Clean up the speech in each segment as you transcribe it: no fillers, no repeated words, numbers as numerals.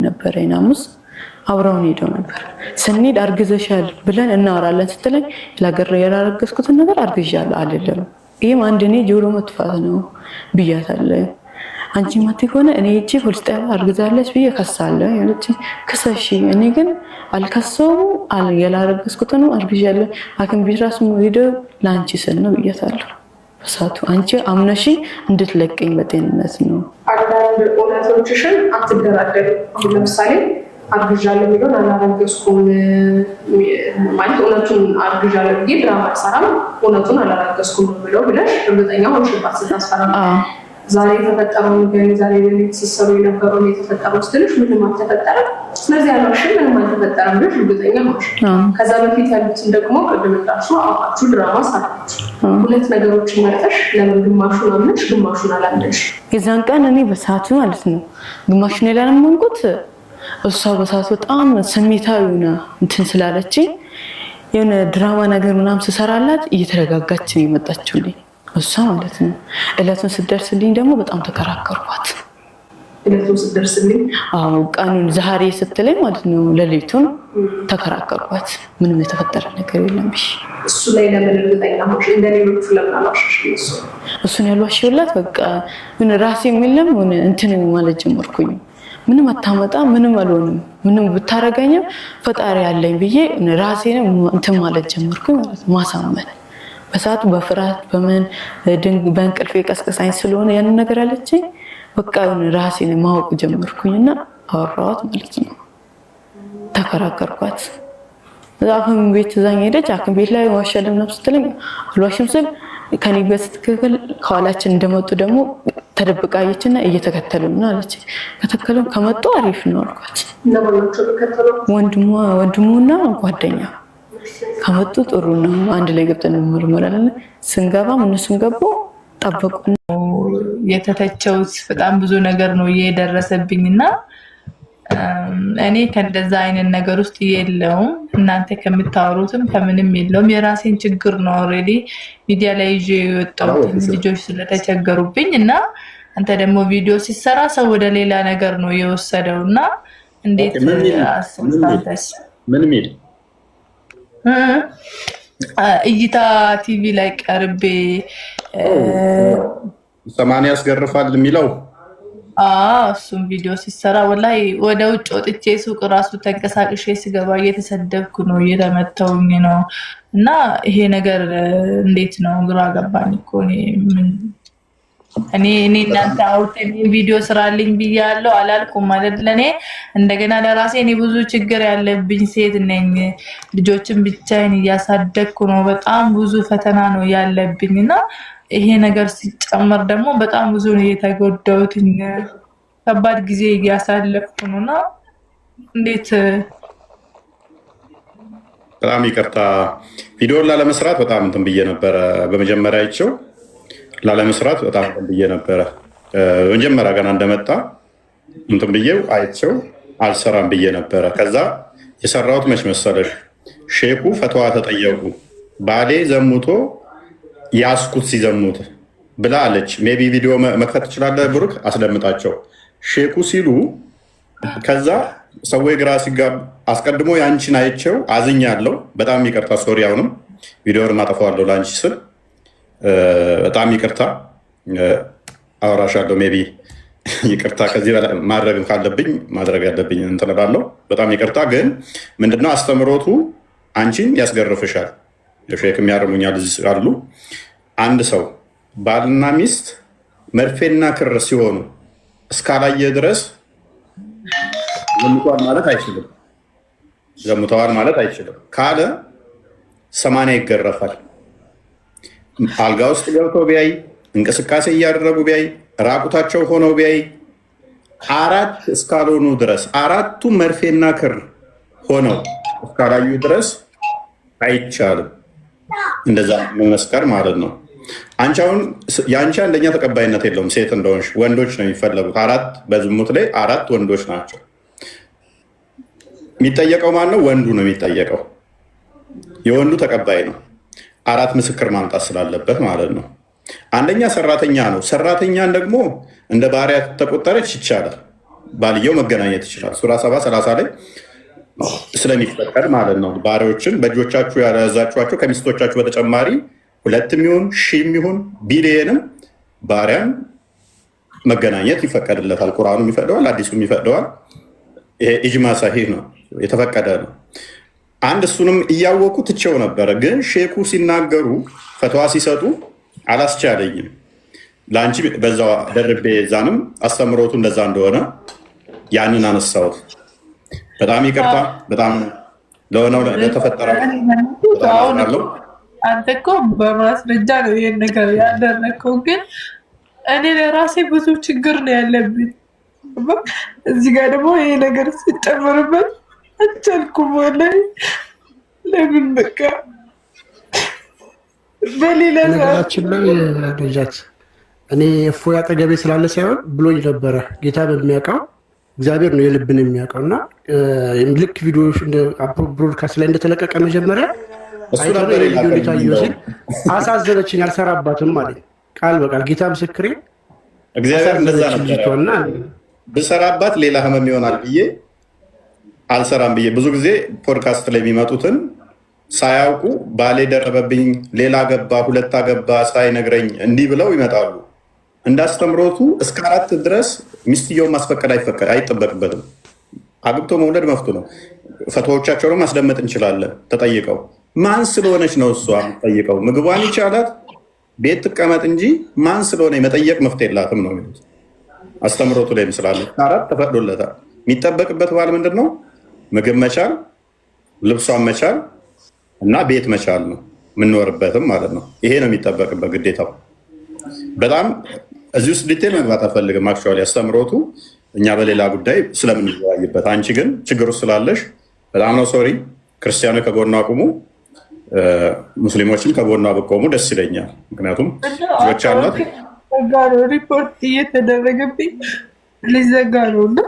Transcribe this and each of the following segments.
ነበር ናሙስ አብረውን ሄደው ነበር። ስንሄድ አርግዘሻል ብለን እናወራለን ስትለኝ ለገረ ያላረገዝኩትን ነገር አርግዣለሁ አይደለም ይሄም አንድ እኔ ጆሮ መጥፋት ነው ብያታለሁ። አንቺ ማት ሆነ እኔ እቺ ፖሊስ ጣቢያ አርግዛለች ብዬ ከሳለሁ ያለች ከሰሺ እኔ ግን አልከሰውም ያላረገዝኩትን አርግዣለሁ ሐኪም ቤት ራሱ ሄዶ ላንቺ ስል ነው ብያታለሁ። በሳቱ አንቺ አምነሽ እንድትለቀኝ በጤንነት ነው። አንዳንድ ኦናቶችሽን አትደራደሩ። አሁን ለምሳሌ አርግዣለሁ ቢሆን አላረገዝኩም ማለት እውነቱን አርግዣለሁ ብዬ ድራማ አልሰራም እውነቱን አላረገዝኩም ብለው ብለሽ እርግጠኛ ሆንሽባት ስታስፈራም ዛሬ የተፈጠረው ነገር ዛሬ በሌሊት ስትሰሩ የነበረው የተፈጠረው ስትልሽ ምንም አልተፈጠረም። ስለዚህ ያልሽኝ ምንም አልተፈጠረም ብለሽ እርግጠኛ ሆንሽ። ከዛ በፊት ያሉትን ደግሞ ቅድም እንዳልሽው አውቃችሁ ድራማ ሰራችሁ። ሁለት ነገሮችን መርጠሽ ለምን ግማሹን አምነሽ ግማሹን አላመንሽ? የዛን ቀን እኔ በሰዓቱ ማለት ነው ግማሹን ያላመንኩት እሷ በሰዓቱ በጣም ስሜታዊ ሆና እንትን ስላለችኝ የሆነ ድራማ ነገር ምናምን ስሰራላት እየተረጋጋች ነው የመጣችው እሷ ማለት ነው። እለቱን ስትደርስልኝ ደግሞ በጣም ተከራከርኳት። እለቱን ስትደርስልኝ ቀኑን ዛሬ ስትለኝ ማለት ነው ለሌሊቱን ተከራከርኳት። ምንም የተፈጠረ ነገር የለም። እሱ ላይ ለምን እርግጠኛ ሆንሽ? እንደሌሎቹ ለምን አልዋሸሽም? እሱን ያልዋሸሁላት በቃ ምን ራሴ የሚለም ሆነ እንትን ማለት ጀመርኩኝ። ምንም አታመጣ ምንም አልሆንም ምንም ብታረጋኝም ፈጣሪ ያለኝ ብዬ ራሴን እንትን ማለት ጀመርኩኝ ማለት ማሳመን። በሰዓቱ በፍርሃት በምን በእንቅልፌ ቀስቀሳኝ ስለሆነ ያን ነገር አለችኝ። በቃ ራሴን ማወቅ ጀመርኩኝና አወራኋት ማለት ነው። ተከራከርኳት። ሐኪም ቤት ዛኝ ሄደች። ሐኪም ቤት ላይ ዋሻለም ነው ስትለኝ አልዋሽም ስል ከኔ በስትክክል ከኋላችን እንደመጡ ደግሞ ተደብቃየችና እየተከተሉና አለች። ከተከሉም ከመጡ አሪፍ ነው አልኳት። ወንድሙና ጓደኛ ከመጡ ጥሩ ነው አንድ ላይ ገብተን እንመርመራለን። ስንገባም እነሱን ገቡ ጠበቁ። የተተቸውት በጣም ብዙ ነገር ነው እየደረሰብኝና እኔ ከእንደዛ አይነት ነገር ውስጥ የለውም። እናንተ ከምታወሩትም ከምንም የለውም። የራሴን ችግር ነው ኦልሬዲ ሚዲያ ላይ ይዤ የወጣሁት ልጆች ስለተቸገሩብኝ እና አንተ ደግሞ ቪዲዮ ሲሰራ ሰው ወደ ሌላ ነገር ነው የወሰደውና እንዴት አስመጣለሽ? ምን ሚል እይታ ቲቪ ላይ ቀርቤ 80 ያስገርፋል የሚለው እሱም ቪዲዮ ሲሰራ ወላሂ ወደ ውጭ ወጥቼ ሱቅ ራሱ ተንቀሳቅሼ ስገባ እየተሰደብኩ ነው እየተመተውኝ ነው። እና ይሄ ነገር እንዴት ነው ግራ ገባኝ እኮ እኔ እናንተ አውርተን ቪዲዮ ስራልኝ ብያለሁ አላልኩም ማለት ለኔ እንደገና ለራሴ እኔ ብዙ ችግር ያለብኝ ሴት ነኝ። ልጆችን ብቻዬን እያሳደግኩ ነው። በጣም ብዙ ፈተና ነው ያለብኝና ይሄ ነገር ሲጨመር ደግሞ በጣም ብዙ ነው የተጎዳሁት። ከባድ ጊዜ እያሳለፍኩ ነውና እንዴት በጣም ይቅርታ ቪዲዮን ላለመስራት በጣም እንትን ብዬ ነበረ። በመጀመሪያ አይቼው ላለመስራት በጣም እንትን ብዬ ነበረ። መጀመሪያ ገና እንደመጣ እንትን ብዬው አይቼው አልሰራም ብዬ ነበረ። ከዛ የሰራሁት መች መሰለሽ ሼኩ ፈተዋ ተጠየቁ። ባሌ ዘሙቶ ያስኩት ሲዘሙት ብላ አለች። ሜቢ ቪዲዮ መክፈት ትችላለህ ብሩክ አስደምጣቸው ሼኩ ሲሉ ከዛ ሰው ግራ ሲጋብ አስቀድሞ ያንቺን አይቼው አዝኛለሁ። በጣም ይቅርታ ሶሪ። አሁንም ቪዲዮውን ማጠፋዋለሁ ላንቺ ስል በጣም ይቅርታ አወራሻለሁ። ሜቢ ይቅርታ ከዚህ በላይ ማድረግ ካለብኝ ማድረግ ያለብኝ እንትን እላለሁ። በጣም ይቅርታ። ግን ምንድነው አስተምሮቱ አንቺን ያስገርፍሻል። ሼክ የሚያርሙኛል እዚህ አሉ። አንድ ሰው ባልና ሚስት መርፌና ክር ሲሆኑ እስካላየ ድረስ ዘሙተዋል ማለት አይችልም። ዘሙተዋል ማለት አይችልም ካለ 80 ይገረፋል። አልጋ ውስጥ ገብተው ቢያይ እንቅስቃሴ እያደረጉ ቢያይ ራቁታቸው ሆነው ቢያይ 4 እስካልሆኑ ድረስ 4ቱ መርፌና ክር ሆነው እስካላዩ ድረስ አይቻልም። እንደዛ መመስከር ማለት ነው። አንቺ አሁን የአንቺ አንደኛ ተቀባይነት የለውም። ሴት እንደሆንሽ ወንዶች ነው የሚፈለጉት። 4 በዝሙት ላይ 4 ወንዶች ናቸው የሚጠየቀው። ማን ነው? ወንዱ ነው የሚጠየቀው። የወንዱ ተቀባይ ነው። 4 ምስክር ማምጣት ስላለበት ማለት ነው። አንደኛ ሰራተኛ ነው። ሰራተኛን ደግሞ እንደ ባሪያ ተቆጠረች ይቻላል። ባልየው መገናኘት ይችላል። ሱራ 7:30 ላይ ስለሚፈቀድ ማለት ነው። ባሪያዎችን በእጆቻችሁ ያልያዛችኋቸው ከሚስቶቻችሁ በተጨማሪ 2 ይሁን 1000 ይሁን ቢሊየንም ባሪያን መገናኘት ይፈቀድለታል። ቁርአኑ ይፈቅደዋል፣ አዲሱ ይፈቅደዋል። ይሄ ኢጅማ ሰሂህ ነው፣ የተፈቀደ ነው። አንድ እሱንም እያወቁ ትቼው ነበረ፣ ግን ሼኩ ሲናገሩ ፈትዋ ሲሰጡ አላስቻለኝም። ለአንቺ በዛ ደርቤ ዛንም አስተምሮቱ እንደዛ እንደሆነ ያንን አነሳሁት። በጣም ይቅርታ፣ በጣም ለሆነው ለተፈጠረው አለው። አንተ እኮ በማስረጃ ነው ይሄን ነገር ያደረግከው፣ ግን እኔ ለራሴ ብዙ ችግር ነው ያለብኝ። እዚህ ጋር ደግሞ ይሄ ነገር ሲጨመርበት አልቻልኩም። ወላሂ ለምን በቃ በሌላ ነገራችን ላይ ልጃት እኔ እፎይ አጠገቤ ስላለ ሳይሆን ብሎኝ ነበረ። ጌታ በሚያውቀው እግዚአብሔር ነው የልብን የሚያውቀው እና ልክ ቪዲዮ ብሮድካስት ላይ እንደተለቀቀ መጀመሪያ ቪዲዮ ሊታየው ሲል አሳዘነችን። ያልሰራባትም ማለት ቃል በቃል ጌታ ምስክሬ እግዚአብሔር እንደዛ ነበር። ብሰራባት ሌላ ህመም ይሆናል ብዬ አልሰራም ብዬ ብዙ ጊዜ ፖድካስት ላይ የሚመጡትን ሳያውቁ ባሌ ደረበብኝ፣ ሌላ ገባ፣ 2 አገባ ሳይነግረኝ እንዲህ ብለው ይመጣሉ። እንዳስተምሮቱ እስከ 4 ድረስ ሚስትየውን ማስፈቀድ አይጠበቅበትም። አግብቶ መውለድ መፍቱ ነው። ፈትዋዎቻቸውንም ማስደመጥ እንችላለን። ተጠይቀው ማን ስለሆነች ነው እሷ የምትጠይቀው? ምግቧን ይቻላት ቤት ትቀመጥ እንጂ ማን ስለሆነ መጠየቅ መፍትሄ የላትም ነው የሚሉት። አስተምሮቱ ላይ ምስላለ 4 ተፈቅዶለታል። የሚጠበቅበት ባል ምንድን ነው? ምግብ መቻል፣ ልብሷን መቻል እና ቤት መቻል ነው። የምንኖርበትም ማለት ነው። ይሄ ነው የሚጠበቅበት ግዴታው። በጣም እዚህ ውስጥ ዲቴል መግባት አልፈልግም። አክቹዋሊ አስተምሮቱ እኛ በሌላ ጉዳይ ስለምንወያይበት፣ አንቺ ግን ችግሩ ስላለሽ በጣም ነው ሶሪ። ክርስቲያኖች ከጎኗ አቁሙ፣ ሙስሊሞችም ከጎኗ ብቆሙ ደስ ይለኛል። ምክንያቱም ልጆች አሏት። ሪፖርት እየተደረገብኝ ሊዘጋ ነው እና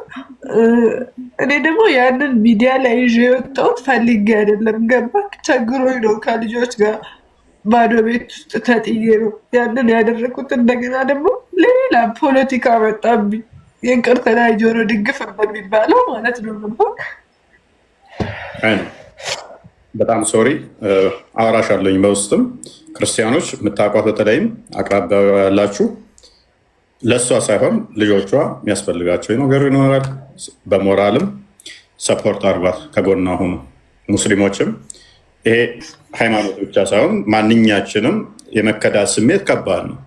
እኔ ደግሞ ያንን ሚዲያ ላይ ይዤ የወጣሁት ፈልጌ አይደለም። ገባክ? ቸግሮኝ ነው። ከልጆች ጋር ባዶ ቤት ውስጥ ተጥዬ ነው ያንን ያደረኩት። እንደገና ደግሞ ሌላ ፖለቲካ መጣብኝ። የእንቅርት ላይ ጆሮ ድግፍ በሚባለው ማለት ነው። በጣም ሶሪ። አወራሻለሁኝ በውስጥም ክርስቲያኖች የምታውቋት በተለይም አቅራቢያ ያላችሁ ለእሷ ሳይሆን ልጆቿ የሚያስፈልጋቸው ነገር ይኖራል። በሞራልም ሰፖርት አርጓት፣ ከጎኗ ሁኑ። ሙስሊሞችም ይሄ ሃይማኖት ብቻ ሳይሆን ማንኛችንም የመከዳት ስሜት ከባድ ነው።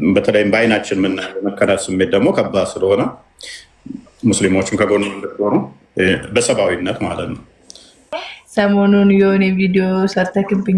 በተለይም በአይናችን የምናየው የመከዳት ስሜት ደግሞ ከባድ ስለሆነ ሙስሊሞችም ከጎኑ እንድትሆኑ በሰብአዊነት ማለት ነው። ሰሞኑን የሆነ ቪዲዮ ሰርተክብኝ